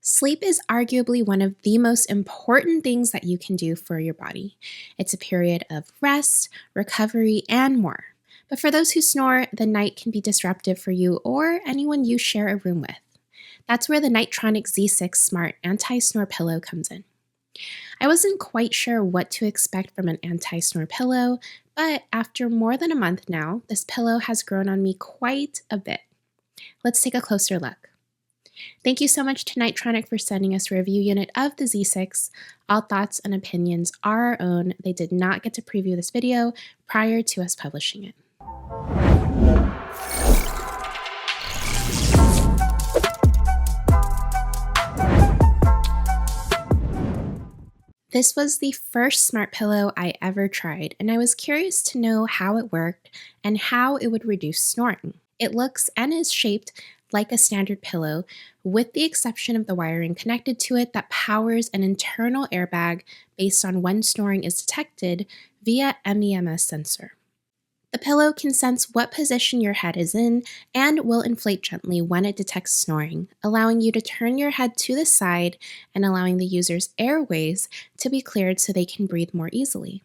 Sleep is arguably one of the most important things that you can do for your body. It's a period of rest, recovery, and more. But for those who snore, the night can be disruptive for you or anyone you share a room with. That's where the Nitetronic Z6 Smart Anti-Snore Pillow comes in. I wasn't quite sure what to expect from an anti-snore pillow, but after more than a month now, this pillow has grown on me quite a bit. Let's take a closer look. Thank you so much to Nitetronic for sending us a review unit of the Z6. All thoughts and opinions are our own. They did not get to preview this video prior to us publishing it. This was the first smart pillow I ever tried, and I was curious to know how it worked and how it would reduce snoring. It looks and is shaped like a standard pillow, with the exception of the wiring connected to it that powers an internal airbag based on when snoring is detected via MEMS sensor. The pillow can sense what position your head is in and will inflate gently when it detects snoring, allowing you to turn your head to the side and allowing the user's airways to be cleared so they can breathe more easily.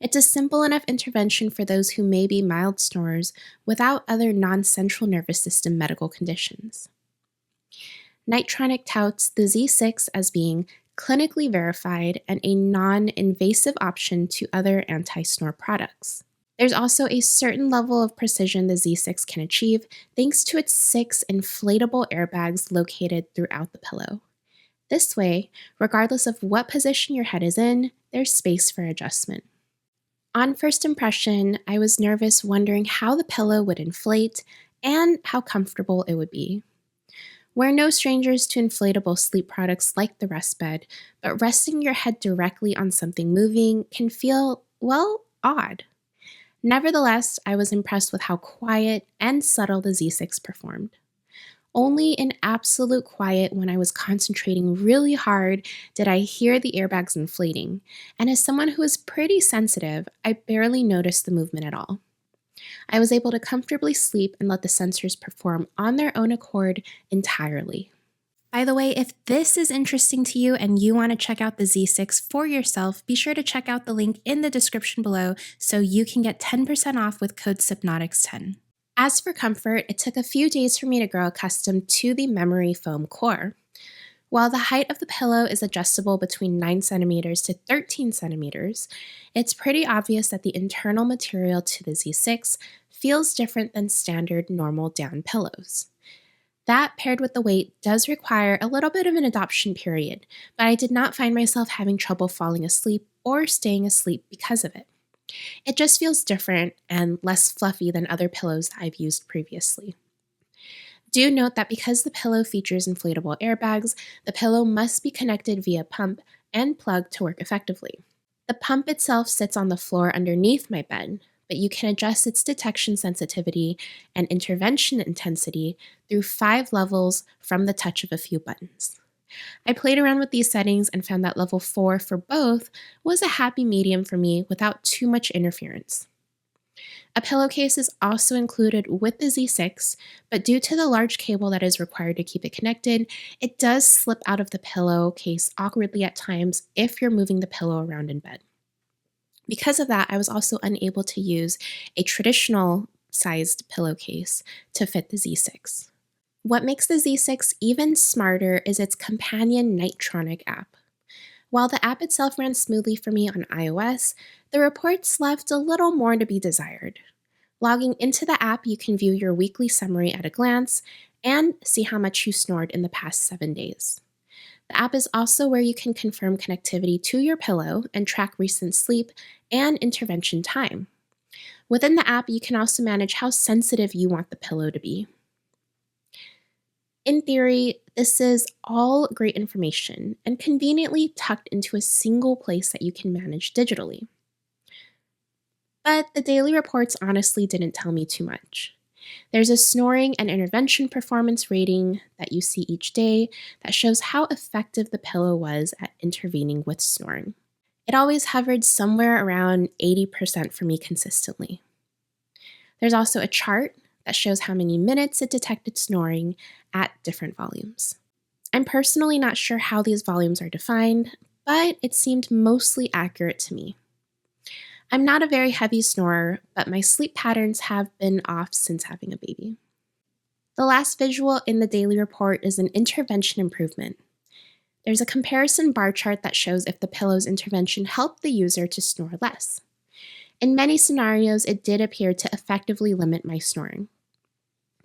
It's a simple enough intervention for those who may be mild snorers without other non-central nervous system medical conditions. Nitetronic touts the Z6 as being clinically verified and a non-invasive option to other anti-snore products. There's also a certain level of precision the Z6 can achieve thanks to its 6 inflatable airbags located throughout the pillow. This way, regardless of what position your head is in, there's space for adjustment. On first impression, I was nervous wondering how the pillow would inflate and how comfortable it would be. We're no strangers to inflatable sleep products like the rest bed, but resting your head directly on something moving can feel, well, odd. Nevertheless, I was impressed with how quiet and subtle the Z6 performed. Only in absolute quiet when I was concentrating really hard did I hear the airbags inflating, and as someone who is pretty sensitive, I barely noticed the movement at all. I was able to comfortably sleep and let the sensors perform on their own accord entirely. By the way, if this is interesting to you and you want to check out the Z6 for yourself, be sure to check out the link in the description below so you can get 10% off with code Sypnotix10. As for comfort, it took a few days for me to grow accustomed to the memory foam core. While the height of the pillow is adjustable between 9 centimeters to 13 centimeters, it's pretty obvious that the internal material to the Z6 feels different than standard normal down pillows. That, paired with the weight, does require a little bit of an adoption period, but I did not find myself having trouble falling asleep or staying asleep because of it. It just feels different and less fluffy than other pillows I've used previously. Do note that because the pillow features inflatable airbags, the pillow must be connected via pump and plug to work effectively. The pump itself sits on the floor underneath my bed, but you can adjust its detection sensitivity and intervention intensity through 5 levels from the touch of a few buttons. I played around with these settings and found that level 4 for both was a happy medium for me without too much interference. A pillowcase is also included with the Z6, but due to the large cable that is required to keep it connected, it does slip out of the pillowcase awkwardly at times if you're moving the pillow around in bed. Because of that, I was also unable to use a traditional sized pillowcase to fit the Z6. What makes the Z6 even smarter is its companion Nitetronic App. While the app itself ran smoothly for me on iOS, the reports left a little more to be desired. Logging into the app, you can view your weekly summary at a glance and see how much you snored in the past 7 days. The app is also where you can confirm connectivity to your pillow and track recent sleep and intervention time. Within the app, you can also manage how sensitive you want the pillow to be. In theory, this is all great information and conveniently tucked into a single place that you can manage digitally. But the daily reports honestly didn't tell me too much. There's a snoring and intervention performance rating that you see each day that shows how effective the pillow was at intervening with snoring. It always hovered somewhere around 80% for me consistently. There's also a chart that shows how many minutes it detected snoring at different volumes. I'm personally not sure how these volumes are defined, but it seemed mostly accurate to me. I'm not a very heavy snorer, but my sleep patterns have been off since having a baby. The last visual in the daily report is an intervention improvement. There's a comparison bar chart that shows if the pillow's intervention helped the user to snore less. In many scenarios, it did appear to effectively limit my snoring.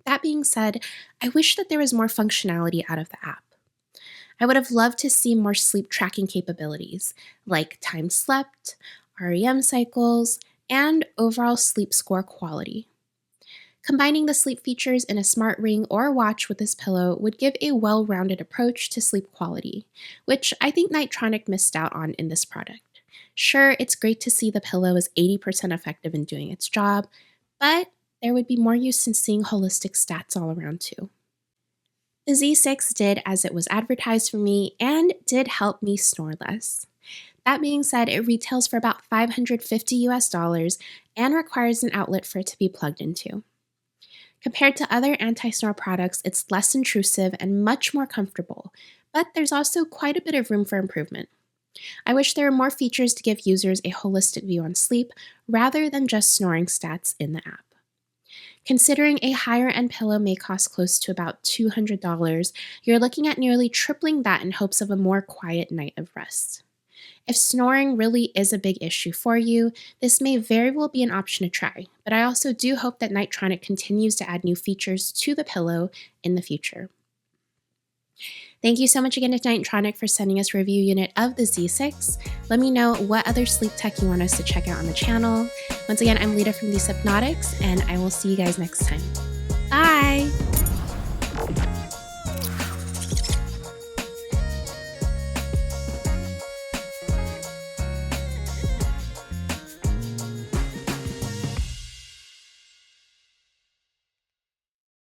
That being said, I wish that there was more functionality out of the app. I would have loved to see more sleep tracking capabilities, like time slept, REM cycles, and overall sleep score quality. Combining the sleep features in a smart ring or watch with this pillow would give a well-rounded approach to sleep quality, which I think Nitetronic missed out on in this product. Sure, it's great to see the pillow is 80% effective in doing its job, but there would be more use in seeing holistic stats all around too. The Z6 did as it was advertised for me and did help me snore less. That being said, it retails for about $550 US and requires an outlet for it to be plugged into. Compared to other anti-snore products, it's less intrusive and much more comfortable, but there's also quite a bit of room for improvement. I wish there were more features to give users a holistic view on sleep rather than just snoring stats in the app. Considering a higher-end pillow may cost close to about $200, you're looking at nearly tripling that in hopes of a more quiet night of rest. If snoring really is a big issue for you, this may very well be an option to try, but I also do hope that Nitetronic continues to add new features to the pillow in the future. Thank you so much again to Nitetronic for sending us a review unit of the Z6. Let me know what other sleep tech you want us to check out on the channel. Once again, I'm Lita from the Sypnotix, and I will see you guys next time. Bye!